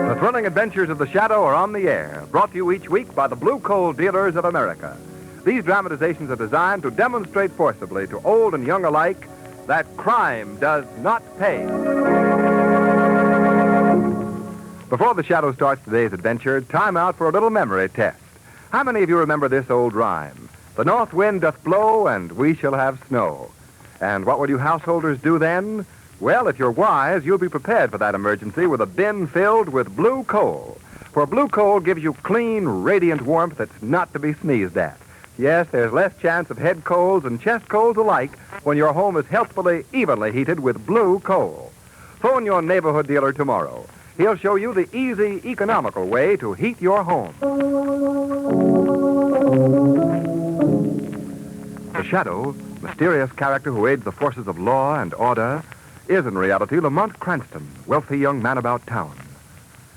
The thrilling adventures of the Shadow are on the air, brought to you each week by the Blue Coal Dealers of America. These dramatizations are designed to demonstrate forcibly to old and young alike that crime does not pay. Before the Shadow starts today's adventure, time out for a little memory test. How many of you remember this old rhyme? The north wind doth blow, and we shall have snow. And what will you householders do then? Well, if you're wise, you'll be prepared for that emergency with a bin filled with blue coal. For blue coal gives you clean, radiant warmth that's not to be sneezed at. Yes, there's less chance of head colds and chest colds alike when your home is healthfully, evenly heated with blue coal. Phone your neighborhood dealer tomorrow. He'll show you the easy, economical way to heat your home. The Shadow, mysterious character who aids the forces of law and order, is in reality Lamont Cranston, wealthy young man about town.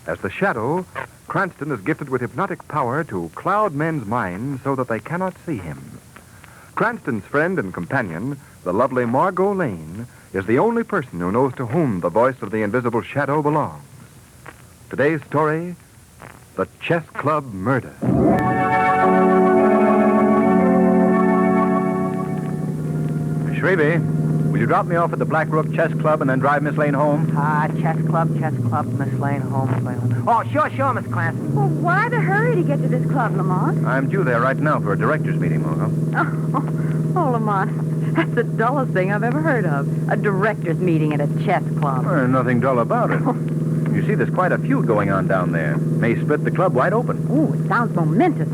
As the Shadow, Cranston is gifted with hypnotic power to cloud men's minds so that they cannot see him. Cranston's friend and companion, the lovely Margot Lane, is the only person who knows to whom the voice of the invisible Shadow belongs. Today's story, The Chess Club Murder. Shrevey, will you drop me off at the Black Rook Chess Club and then drive Miss Lane home? Chess Club, Miss Lane home, Miss Lane home. Oh, sure, Miss Cranston. Well, why the hurry to get to this club, Lamont? I'm due there right now for a director's meeting, Margot. Oh, Lamont, that's the dullest thing I've ever heard of. A director's meeting at a chess club. Well, nothing dull about it. You see, there's quite a feud going on down there. May split the club wide open. Oh, it sounds momentous.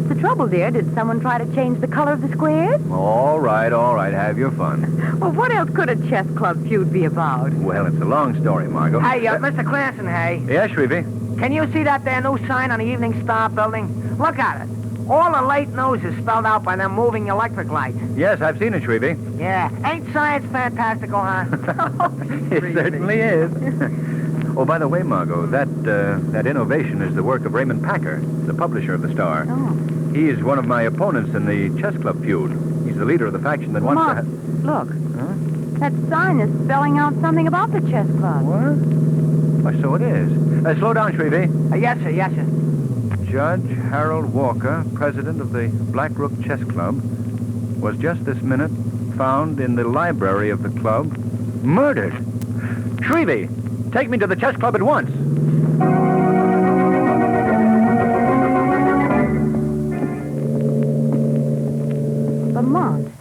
The trouble, dear, did someone try to change the color of the squares? All right, have your fun. Well, what else could a chess club feud be about? Well, it's a long story, Margot. Hey, Mr. Cranston, hey. Yeah, Shrevey? Can you see that there new sign on the Evening Star building? Look at it. All the late news is spelled out by them moving electric lights. Yes, I've seen it, Shrevey. Yeah. Ain't science fantastical, huh? It certainly is. Oh, by the way, Margot, that innovation is the work of Raymond Packer, the publisher of the Star. Oh. He's one of my opponents in the chess club feud. He's the leader of the faction that wants to have... Look. Huh? That sign is spelling out something about the chess club. What? Why, so it is. Slow down, Shrevey. Yes, sir. Judge Harold Walker, president of the Black Rook Chess Club, was just this minute found in the library of the club, murdered. Shrevey, take me to the chess club at once. Lamont,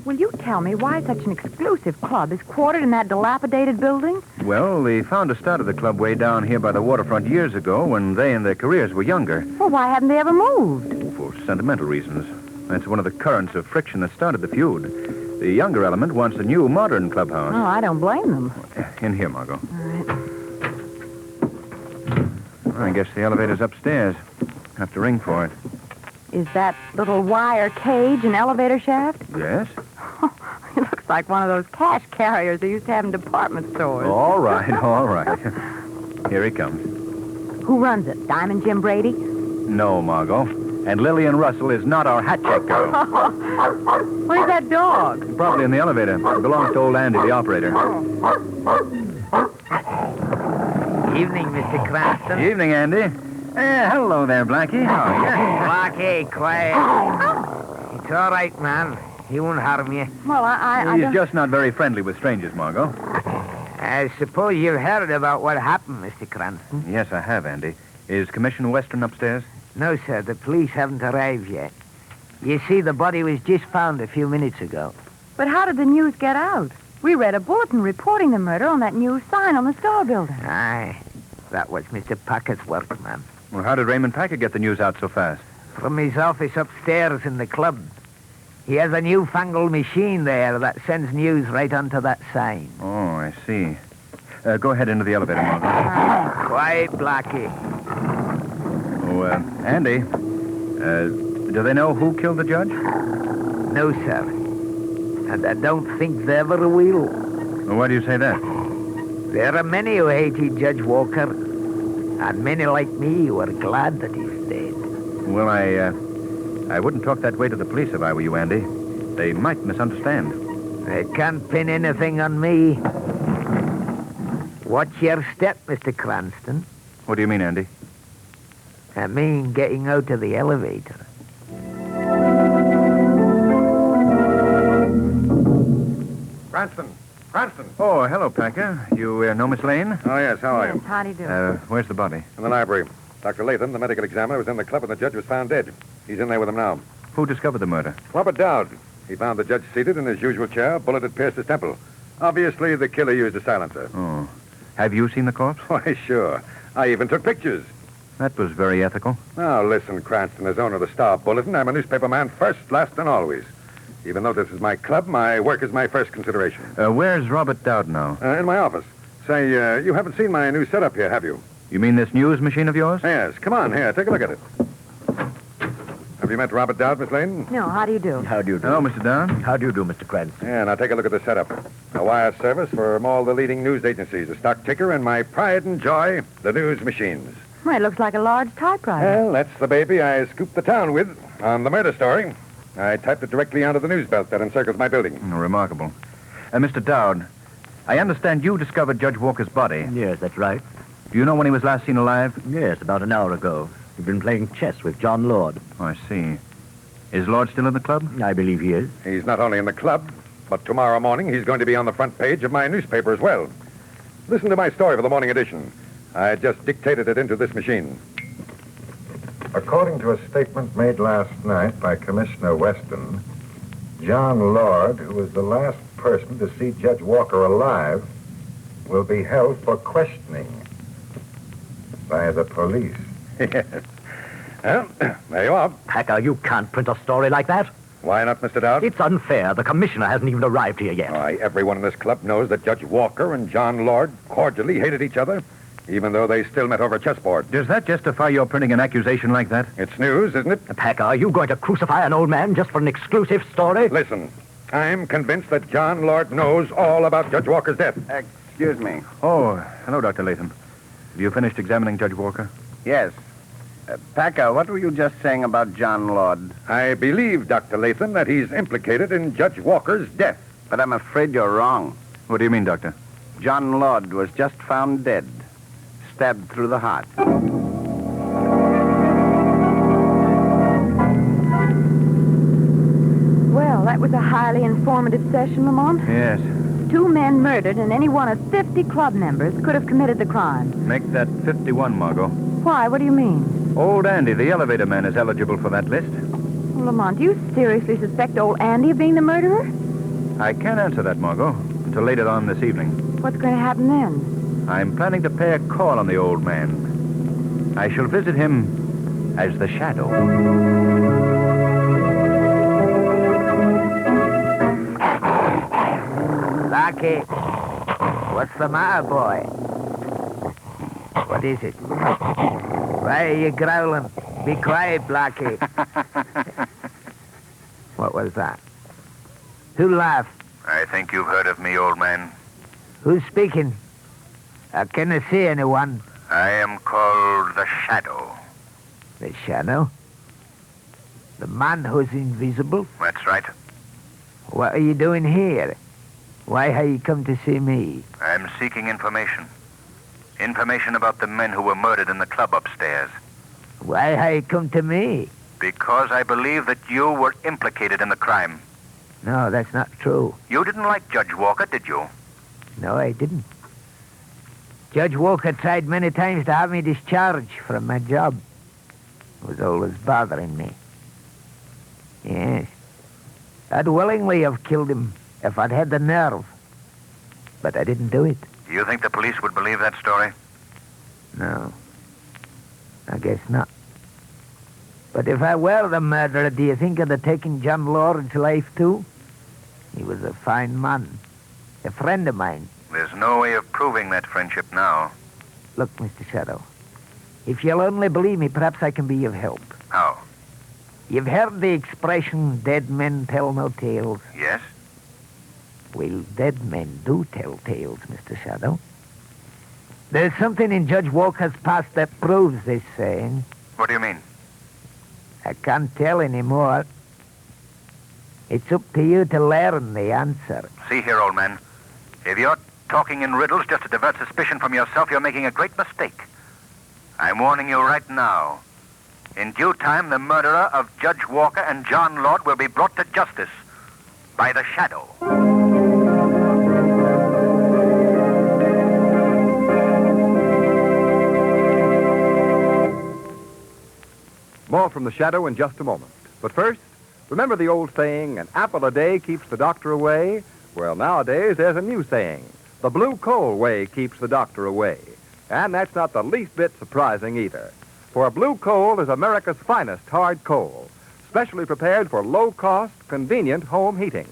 will you tell me why such an exclusive club is quartered in that dilapidated building? Well, the founder started the club way down here by the waterfront years ago when they and their careers were younger. Well, why haven't they ever moved? For sentimental reasons. That's one of the currents of friction that started the feud. The younger element wants a new, modern clubhouse. Oh, I don't blame them. In here, Margot. All right. I guess the elevator's upstairs. Have to ring for it. Is that little wire cage an elevator shaft? Yes? It looks like one of those cash carriers they used to have in department stores. All right. Here he comes. Who runs it? Diamond Jim Brady? No, Margot. And Lillian Russell is not our hat check girl. Where's that dog? Probably in the elevator. It belongs to old Andy, the operator. Evening, Mr. Cranston. Evening, Andy. Hello there, Blackie. How are you? Blackie, quiet. It's all right, man. He won't harm you. Well, I He's don't... just not very friendly with strangers, Margot. I suppose you've heard about what happened, Mr. Cranston. Yes, I have, Andy. Is Commissioner Western upstairs? No, sir. The police haven't arrived yet. You see, the body was just found a few minutes ago. But how did the news get out? We read a bulletin reporting the murder on that new sign on the Star building. Aye. That was Mr. Packer's work, man. Well, how did Raymond Packer get the news out so fast? From his office upstairs in the club. He has a newfangled machine there that sends news right onto that sign. Oh, I see. Go ahead into the elevator, Margot. Quiet, Blackie. Oh, Andy, do they know who killed the judge? No, sir. And I don't think they ever will. Well, why do you say that? There are many who hated Judge Walker, and many like me who are glad that he's dead. Well, I wouldn't talk that way to the police if I were you, Andy. They might misunderstand. They can't pin anything on me. Watch your step, Mr. Cranston. What do you mean, Andy? I mean getting out of the elevator. Cranston. Oh, hello, Packer. You know Miss Lane? Oh, yes, how are Yes, how do you do? Where's the body? In the library. Dr. Latham, the medical examiner, was in the club when the judge was found dead. He's in there with him now. Who discovered the murder? Robert Dowd. He found the judge seated in his usual chair. A bullet had pierced his temple. Obviously, the killer used a silencer. Oh. Have you seen the corpse? Why, sure. I even took pictures. That was very ethical. Now, listen, Cranston, as owner of the Star Bulletin, I'm a newspaper man first, last, and always. Even though this is my club, my work is my first consideration. Where's Robert Dowd now? In my office. Say, you haven't seen my new setup here, have you? You mean this news machine of yours? Yes. Come on, here, take a look at it. Have you met Robert Dowd, Miss Lane? No, how do you do? How do you do? Hello, Mr. Dowd. How do you do, Mr. Cranston? Yeah, now take a look at the setup. A wire service from all the leading news agencies, a stock ticker, and my pride and joy, the news machines. Well, it looks like a large typewriter. Well, that's the baby I scooped the town with on the murder story. I typed it directly onto the news belt that encircles my building. Remarkable. Mr. Dowd, I understand you discovered Judge Walker's body. Yes, that's right. Do you know when he was last seen alive? Yes, about an hour ago. He'd been playing chess with John Lord. Oh, I see. Is Lord still in the club? I believe he is. He's not only in the club, but tomorrow morning he's going to be on the front page of my newspaper as well. Listen to my story for the morning edition. I just dictated it into this machine. According to a statement made last night by Commissioner Weston, John Lord, who was the last person to see Judge Walker alive, will be held for questioning by the police. Yes. Well, there you are. Packer, you can't print a story like that. Why not, Mr. Dowd? It's unfair. The commissioner hasn't even arrived here yet. Why, everyone in this club knows that Judge Walker and John Lord cordially hated each other, even though they still met over a chessboard. Does that justify your printing an accusation like that? It's news, isn't it? Packer, are you going to crucify an old man just for an exclusive story? Listen, I'm convinced that John Lord knows all about Judge Walker's death. Excuse me. Oh, hello, Dr. Latham. Have you finished examining Judge Walker? Yes. Packer, what were you just saying about John Lord? I believe, Dr. Latham, that he's implicated in Judge Walker's death. But I'm afraid you're wrong. What do you mean, Doctor? John Lord was just found dead, stabbed through the heart. Well, that was a highly informative session, Lamont. Yes. 2 men murdered, and any one of 50 club members could have committed the crime. Make that 51, Margot. Why? What do you mean? Old Andy, the elevator man, is eligible for that list. Well, Lamont, do you seriously suspect old Andy of being the murderer? I can't answer that, Margot, until later on this evening. What's going to happen then? I'm planning to pay a call on the old man. I shall visit him as the shadow. Blackie, what's the matter, boy? What is it? Why are you growling? Be quiet, Blackie. What was that? Who laughed? I think you've heard of me, old man. Who's speaking? I can't see anyone. I am called the Shadow. The shadow? The man who's invisible? That's right. What are you doing here? Why have you come to see me? I'm seeking information. Information about the men who were murdered in the club upstairs. Why have you come to me? Because I believe that you were implicated in the crime. No, that's not true. You didn't like Judge Walker, did you? No, I didn't. Judge Walker tried many times to have me discharged from my job. It was always bothering me. Yes. I'd willingly have killed him if I'd had the nerve. But I didn't do it. You think the police would believe that story? No. I guess not. But if I were the murderer, do you think I'd have taken John Lord's life too? He was a fine man. A friend of mine. There's no way of proving that friendship now. Look, Mr. Shadow, if you'll only believe me, perhaps I can be of help. How? You've heard the expression, dead men tell no tales. Yes? Well, dead men do tell tales, Mr. Shadow. There's something in Judge Walker's past that proves this saying. What do you mean? I can't tell anymore. It's up to you to learn the answer. See here, old man. If you're talking in riddles just to divert suspicion from yourself, you're making a great mistake. I'm warning you right now. In due time, the murderer of Judge Walker and John Lord will be brought to justice by the Shadow. More from the Shadow in just a moment. But first, remember the old saying, an apple a day keeps the doctor away? Well, nowadays, there's a new saying. The blue coal way keeps the doctor away. And that's not the least bit surprising either. For blue coal is America's finest hard coal, specially prepared for low-cost, convenient home heating.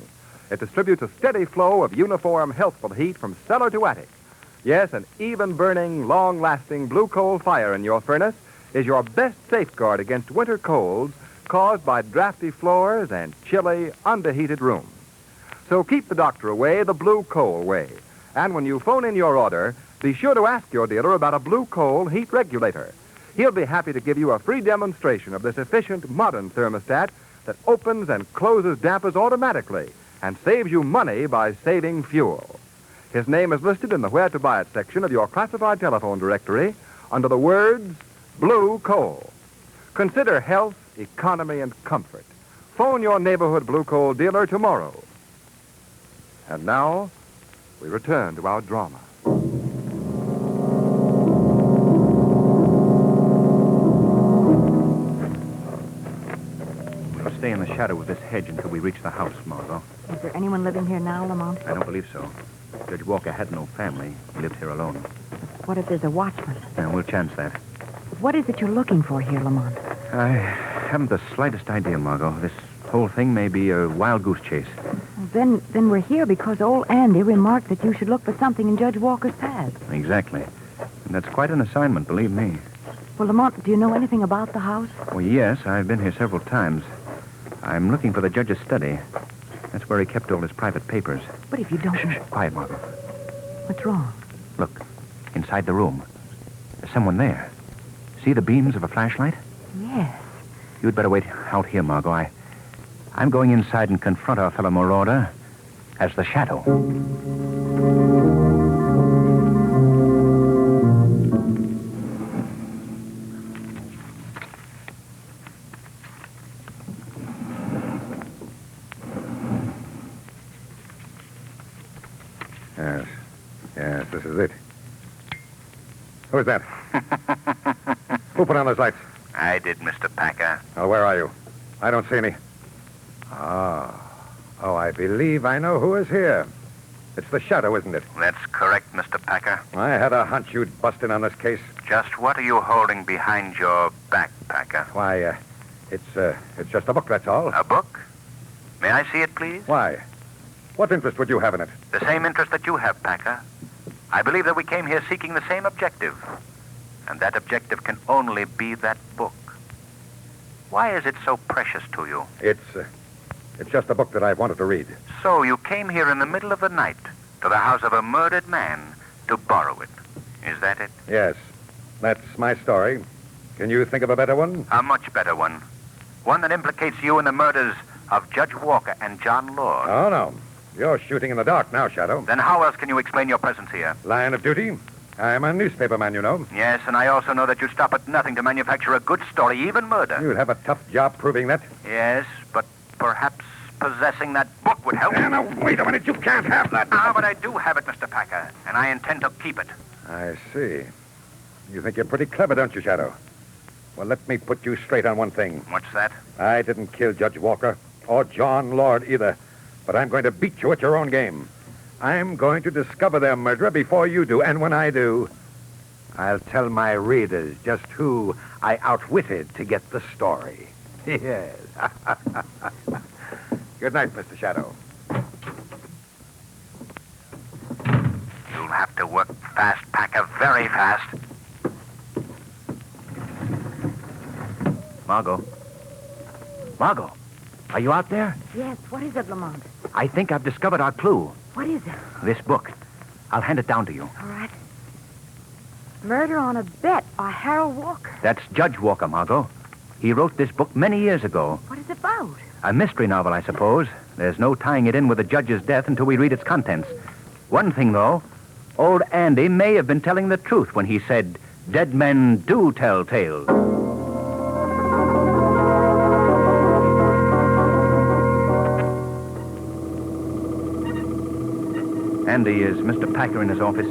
It distributes a steady flow of uniform, healthful heat from cellar to attic. Yes, an even-burning, long-lasting blue coal fire in your furnace is your best safeguard against winter colds caused by drafty floors and chilly, underheated rooms. So keep the doctor away the blue coal way. And when you phone in your order, be sure to ask your dealer about a blue coal heat regulator. He'll be happy to give you a free demonstration of this efficient, modern thermostat that opens and closes dampers automatically and saves you money by saving fuel. His name is listed in the Where to Buy It section of your classified telephone directory under the words Blue Coal. Consider health, economy, and comfort. Phone your neighborhood blue coal dealer tomorrow. And now, we return to our drama. We'll stay in the shadow of this hedge until we reach the house, Margot. Is there anyone living here now, Lamont? I don't believe so. Judge Walker had no family. He lived here alone. What if there's a watchman? And we'll chance that. What is it you're looking for here, Lamont? I haven't the slightest idea, Margot. This whole thing may be a wild goose chase. Well, then we're here because old Andy remarked that you should look for something in Judge Walker's past. Exactly. And that's quite an assignment, believe me. Well, Lamont, do you know anything about the house? Well, yes, I've been here several times. I'm looking for the judge's study. That's where he kept all his private papers. But if you don't... Shh, quiet, Margot. What's wrong? Look, inside the room. There's someone there. See the beams of a flashlight? Yes. You'd better wait out here, Margot. I'm going inside and confront our fellow marauder as the Shadow. Yes, this is it. Who is that? Who put on those lights? I did, Mr. Packer. Oh, where are you? I don't see any. Oh, I believe I know who is here. It's the Shadow, isn't it? That's correct, Mr. Packer. I had a hunch you'd bust in on this case. Just what are you holding behind your back, Packer? Why, it's just a book, that's all. A book? May I see it, please? Why? What interest would you have in it? The same interest that you have, Packer. I believe that we came here seeking the same objective. And that objective can only be that book. Why is it so precious to you? It's just a book that I've wanted to read. So you came here in the middle of the night to the house of a murdered man to borrow it. Is that it? Yes, that's my story. Can you think of a better one? A much better one. One that implicates you in the murders of Judge Walker and John Lord. Oh, no. You're shooting in the dark now, Shadow. Then how else can you explain your presence here? Line of duty. I'm a newspaper man, you know. Yes, and I also know that you'd stop at nothing to manufacture a good story, even murder. You'd have a tough job proving that. Yes, but perhaps possessing that book would help. Now, wait a minute. You can't have that. But I do have it, Mr. Packer, and I intend to keep it. I see. You think you're pretty clever, don't you, Shadow? Well, let me put you straight on one thing. What's that? I didn't kill Judge Walker, or John Lord either. But I'm going to beat you at your own game. I'm going to discover their murderer before you do, and when I do, I'll tell my readers just who I outwitted to get the story. Yes. Good night, Mr. Shadow. You'll have to work fast, Packer, very fast. Margot. Margot, are you out there? Yes, what is it, Lamont? I think I've discovered our clue. What is it? This book. I'll hand it down to you. All right. Murder on a Bet by Harold Walker. That's Judge Walker, Margot. He wrote this book many years ago. What is it about? A mystery novel, I suppose. There's no tying it in with the judge's death until we read its contents. One thing, though, old Andy may have been telling the truth when he said, dead men do tell tales. Andy, is Mr. Packer in his office?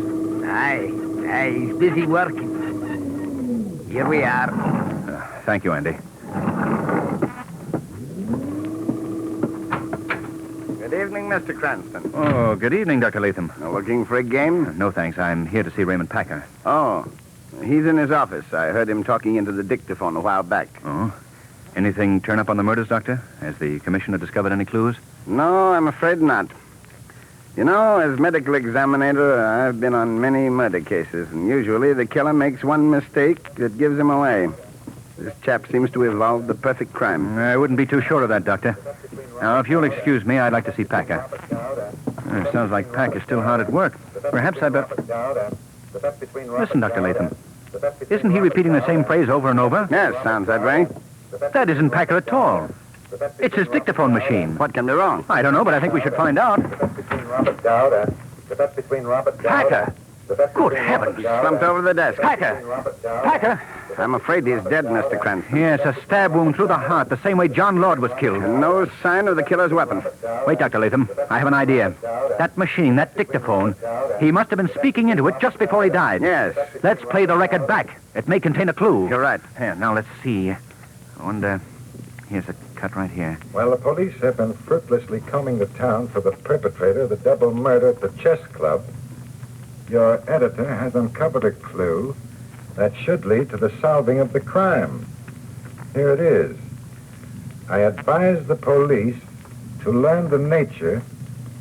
Aye, he's busy working. Here we are. Thank you, Andy. Good evening, Mr. Cranston. Oh, good evening, Dr. Latham. Looking for a game? No, thanks. I'm here to see Raymond Packer. Oh, he's in his office. I heard him talking into the dictaphone a while back. Oh? Anything turn up on the murders, Doctor? Has the commissioner discovered any clues? No, I'm afraid not. You know, as medical examiner, I've been on many murder cases, and usually the killer makes one mistake that gives him away. This chap seems to evolve the perfect crime. I wouldn't be too sure of that, Doctor. Now, if you'll excuse me, I'd like to see Packer. It sounds like Packer's still hard at work. Perhaps I better... Listen, Dr. Latham. Isn't he repeating the same phrase over and over? Yes, sounds that way. That isn't Packer at all. It's his dictaphone machine. What can be wrong? I don't know, but I think we should find out. Packer! Good heavens! Slumped over the desk. Packer! Packer! I'm afraid he's dead, Mr. Cranston. Yes, a stab wound through the heart, the same way John Lord was killed. And no sign of the killer's weapon. Wait, Dr. Latham. I have an idea. That machine, that dictaphone, he must have been speaking into it just before he died. Yes. Let's play the record back. It may contain a clue. You're right. Here, now let's see. I wonder... Here's a cut right here. While the police have been fruitlessly combing the town for the perpetrator of the double murder at the chess club, your editor has uncovered a clue that should lead to the solving of the crime. Here it is. I advise the police to learn the nature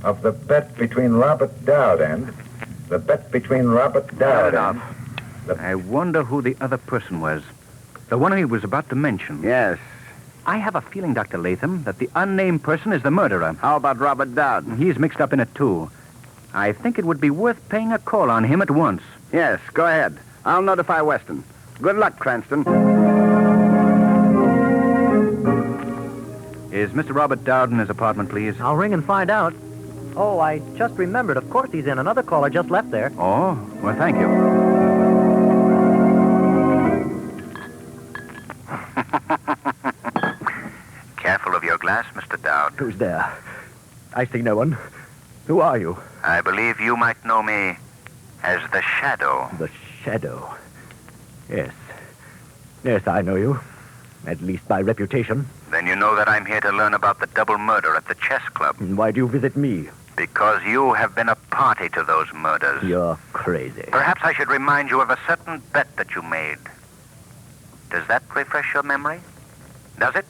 of the bet between Robert Dowd and... The bet between Robert Dowd and... I wonder who the other person was. The one he was about to mention. Yes. I have a feeling, Dr. Latham, that the unnamed person is the murderer. How about Robert Dowd? He's mixed up in it, too. I think it would be worth paying a call on him at once. Yes, go ahead. I'll notify Weston. Good luck, Cranston. Is Mr. Robert Dowd in his apartment, please? I'll ring and find out. Oh, I just remembered. Of course he's in. Another caller just left there. Oh, well, thank you. Careful of your glass, Mr. Dowd. Who's there? I see no one. Who are you? I believe you might know me as the Shadow. The Shadow. Yes. Yes, I know you. At least by reputation. Then you know that I'm here to learn about the double murder at the chess club. And why do you visit me? Because you have been a party to those murders. You're crazy. Perhaps I should remind you of a certain bet that you made. Does that refresh your memory? Does it?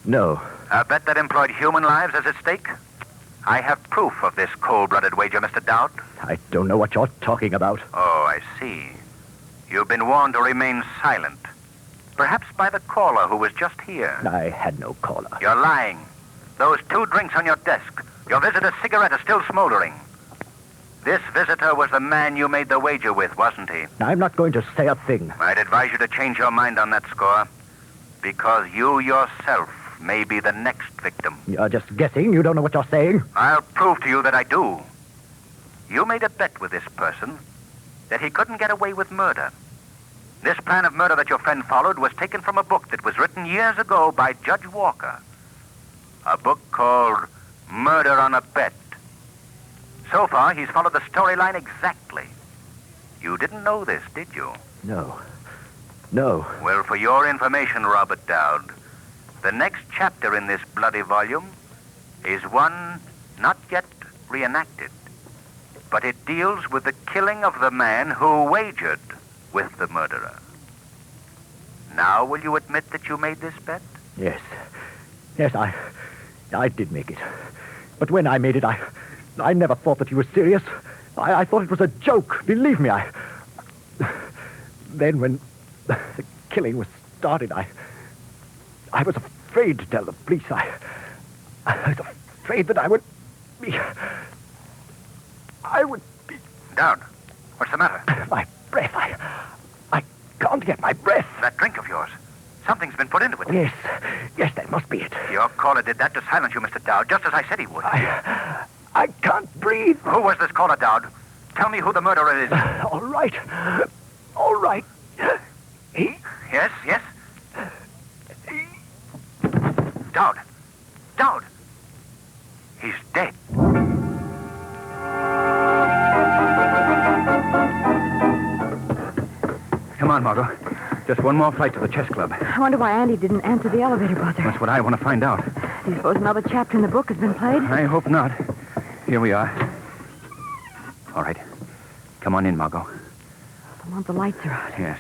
No. A bet that employed human lives as its stake? I have proof of this cold-blooded wager, Mr. Dowd. I don't know what you're talking about. Oh, I see. You've been warned to remain silent. Perhaps by the caller who was just here. I had no caller. You're lying. Those 2 drinks on your desk. Your visitor's cigarette is still smoldering. This visitor was the man you made the wager with, wasn't he? I'm not going to say a thing. I'd advise you to change your mind on that score. Because you yourself may be the next victim. You're just guessing. You don't know what you're saying. I'll prove to you that I do. You made a bet with this person that he couldn't get away with murder. This plan of murder that your friend followed was taken from a book that was written years ago by Judge Walker. A book called Murder on a Bet. So far, he's followed the storyline exactly. You didn't know this, did you? No. No. Well, for your information, Robert Dowd, the next chapter in this bloody volume is one not yet reenacted, but it deals with the killing of the man who wagered with the murderer. Now, will you admit that you made this bet? Yes. Yes, I did make it. But when I made it, I never thought that you were serious. I thought it was a joke. Believe me, Then the killing was started, I was afraid to tell the police. I was afraid that I would be... Down. What's the matter? My breath. I can't get my breath. That drink of yours. Something's been put into it. Yes, that must be it. Your caller did that to silence you, Mr. Dowd, just as I said he would. I can't breathe. Who was this caller, Dowd? Tell me who the murderer is. All right. All right. He... Yes? Dowd. Dowd. He's dead. Come on, Margot. Just one more flight to the chess club. I wonder why Andy didn't answer the elevator buzzer. That's what I want to find out. Do you suppose another chapter in the book has been played? I hope not. Here we are. All right. Come on in, Margot. Lamont, the lights are out. Yes.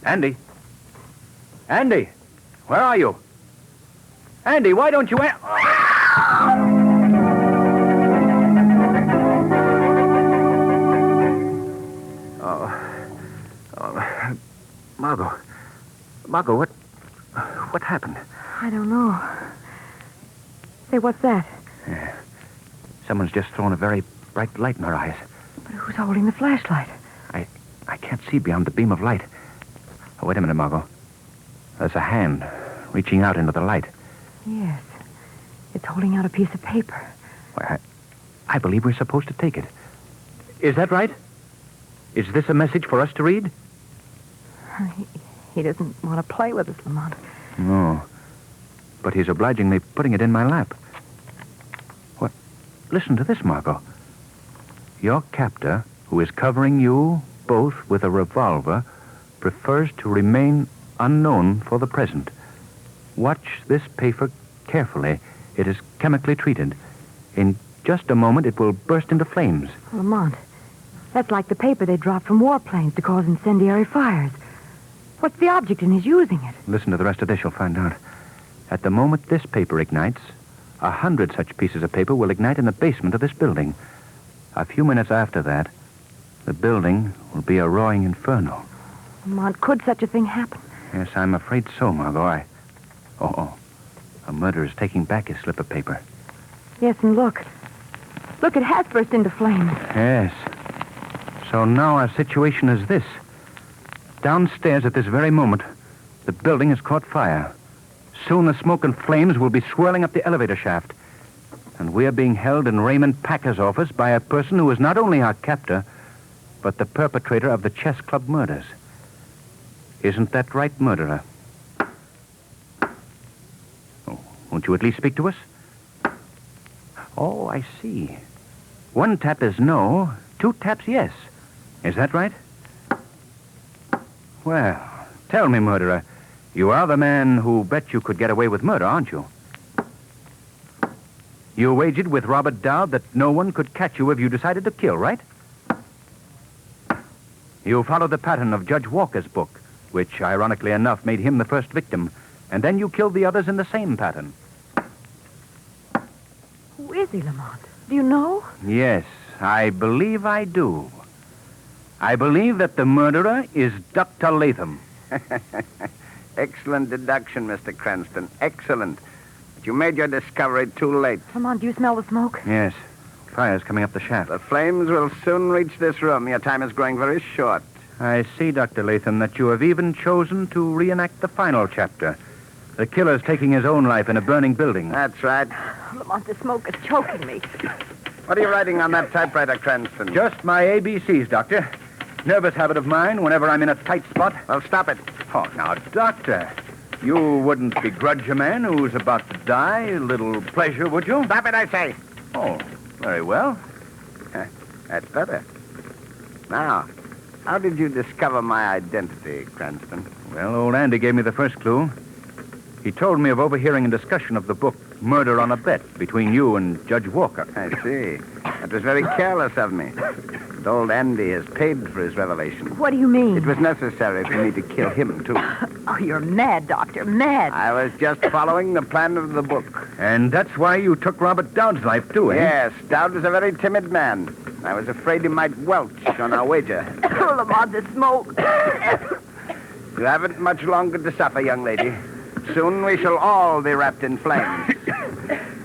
Andy? Andy? Where are you? Andy, why don't you... Margot, what happened? I don't know. Say, what's that? Yeah. Someone's just thrown a very bright light in our eyes. But who's holding the flashlight? I can't see beyond the beam of light. Oh, wait a minute, Margot. There's a hand reaching out into the light. Yes. It's holding out a piece of paper. Why, I believe we're supposed to take it. Is that right? Is this a message for us to read? He doesn't want to play with us, Lamont. No. But he's obligingly putting it in my lap. What? Listen to this, Margot. Your captor, who is covering you both with a revolver, prefers to remain unknown for the present. Watch this paper carefully. It is chemically treated. In just a moment, it will burst into flames. Lamont, that's like the paper they dropped from warplanes to cause incendiary fires. What's the object in his using it? Listen to the rest of this, you'll find out. At the moment this paper ignites, 100 such pieces of paper will ignite in the basement of this building. A few minutes after that, the building will be a roaring inferno. Lamont, could such a thing happen? Yes, I'm afraid so, Margot. Oh. A murderer's taking back his slip of paper. Yes, and look. Look, it has burst into flames. Yes. So now our situation is this. Downstairs at this very moment, the building has caught fire. Soon the smoke and flames will be swirling up the elevator shaft. And we are being held in Raymond Packer's office by a person who is not only our captor, but the perpetrator of the chess club murders. Isn't that right, murderer? Oh, won't you at least speak to us? Oh, I see. One tap is no, 2 taps yes. Is that right? Well, tell me, murderer, you are the man who bet you could get away with murder, aren't you? You wagered with Robert Dowd that no one could catch you if you decided to kill, right? You followed the pattern of Judge Walker's book, which, ironically enough, made him the first victim, and then you killed the others in the same pattern. Who is he, Lamont? Do you know? Yes, I believe I do. I believe that the murderer is Dr. Latham. Excellent deduction, Mr. Cranston. Excellent. But you made your discovery too late. Lamont, do you smell the smoke? Yes. Fire's coming up the shaft. The flames will soon reach this room. Your time is growing very short. I see, Dr. Latham, that you have even chosen to reenact the final chapter. The killer's taking his own life in a burning building. That's right. Lamont, the smoke is choking me. What are you writing on that typewriter, Cranston? Just my ABCs, Doctor. Nervous habit of mine whenever I'm in a tight spot. Well, stop it. Oh, now, Doctor, you wouldn't begrudge a man who's about to die a little pleasure, would you? Stop it, I say. Oh, very well. That's better. Now, how did you discover my identity, Cranston? Well, old Andy gave me the first clue. He told me of overhearing a discussion of the book Murder on a Bet between you and Judge Walker. I see. That was very careless of me. But old Andy has paid for his revelation. What do you mean? It was necessary for me to kill him, too. Oh, you're mad, Doctor, mad. I was just following the plan of the book. And that's why you took Robert Dowd's life, too, eh? Yes, Dowd was a very timid man. I was afraid he might welch on our wager. Oh, Lamont, the smoke. You haven't much longer to suffer, young lady. Soon we shall all be wrapped in flames.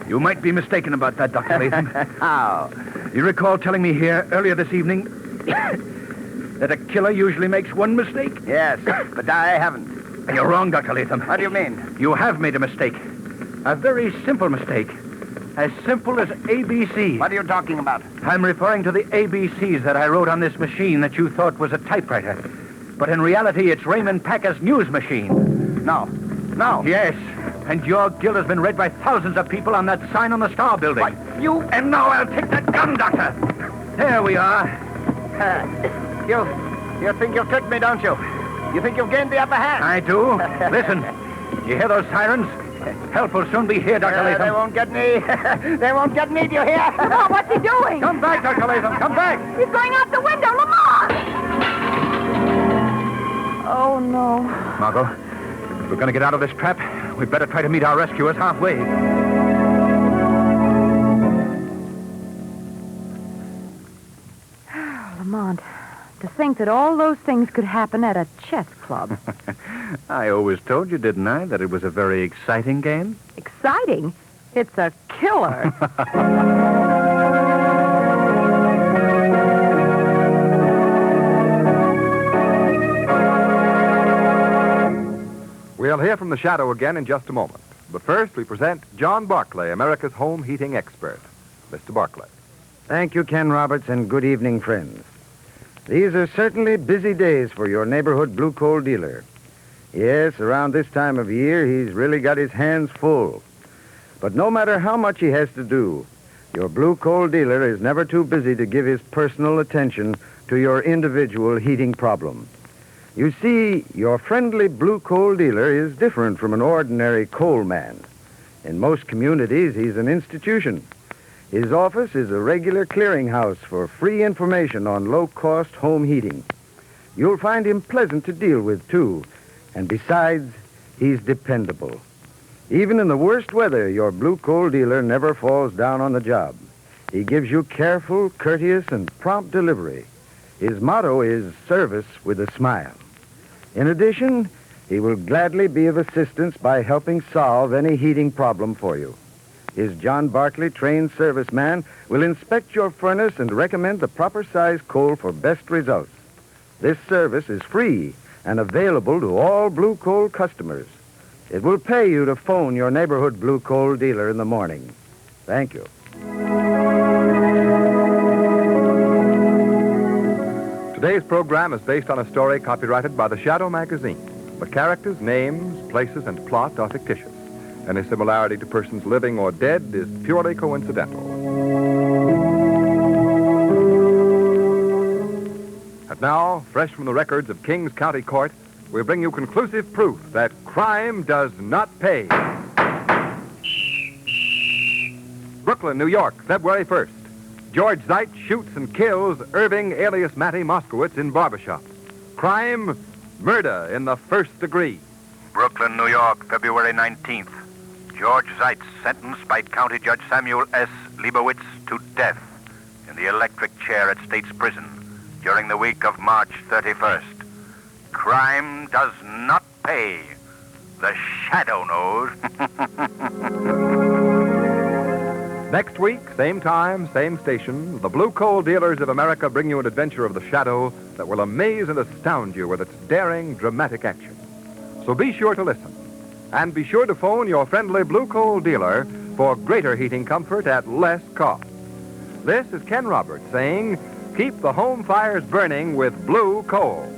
You might be mistaken about that, Dr. Latham. How? You recall telling me here earlier this evening that a killer usually makes one mistake? Yes, but I haven't. You're wrong, Dr. Latham. What do you mean? You have made a mistake. A very simple mistake. As simple as ABC. What are you talking about? I'm referring to the ABCs that I wrote on this machine that you thought was a typewriter. But in reality, it's Raymond Packer's news machine. No. No. Yes. And your guilt has been read by thousands of people on that sign on the Star Building. What? You... And now I'll take that gun, Doctor. There we are. You think you've tricked me, don't you? You think you've gained the upper hand? I do. Listen. You hear those sirens? Help will soon be here, Dr. Latham. They won't get me. They won't get me, do you hear? Lamont, what's he doing? Come back, Dr. Latham. Come back. He's going out the window, Lamont! Oh, no. Margot, if we're going to get out of this trap, we'd better try to meet our rescuers halfway. Lamont, to think that all those things could happen at a chess club. I always told you, didn't I, that it was a very exciting game? Exciting. It's a killer. We'll hear from the Shadow again in just a moment. But first, we present John Barclay, America's home heating expert. Mr. Barclay. Thank you, Ken Roberts, and good evening, friends. These are certainly busy days for your neighborhood blue coal dealer. Yes, around this time of year, he's really got his hands full. But no matter how much he has to do, your blue coal dealer is never too busy to give his personal attention to your individual heating problem. You see, your friendly blue coal dealer is different from an ordinary coal man. In most communities, he's an institution. His office is a regular clearinghouse for free information on low-cost home heating. You'll find him pleasant to deal with, too. And besides, he's dependable. Even in the worst weather, your blue coal dealer never falls down on the job. He gives you careful, courteous, and prompt delivery. His motto is service with a smile. In addition, he will gladly be of assistance by helping solve any heating problem for you. His John Barclay trained serviceman will inspect your furnace and recommend the proper size coal for best results. This service is free and available to all blue coal customers. It will pay you to phone your neighborhood blue coal dealer in the morning. Thank you. Today's program is based on a story copyrighted by the Shadow magazine. The characters, names, places, and plot are fictitious. Any similarity to persons living or dead is purely coincidental. And now, fresh from the records of Kings County Court, we bring you conclusive proof that crime does not pay. Brooklyn, New York, February 1st. George Zeit shoots and kills Irving alias Matty Moskowitz in barbershop. Crime, murder in the first degree. Brooklyn, New York, February 19th. George Zeit sentenced by County Judge Samuel S. Leibowitz to death in the electric chair at State's Prison during the week of March 31st. Crime does not pay. The Shadow knows. Next week, same time, same station, the Blue Coal Dealers of America bring you an adventure of the Shadow that will amaze and astound you with its daring, dramatic action. So be sure to listen. And be sure to phone your friendly Blue Coal dealer for greater heating comfort at less cost. This is Ken Roberts saying, keep the home fires burning with Blue Coal.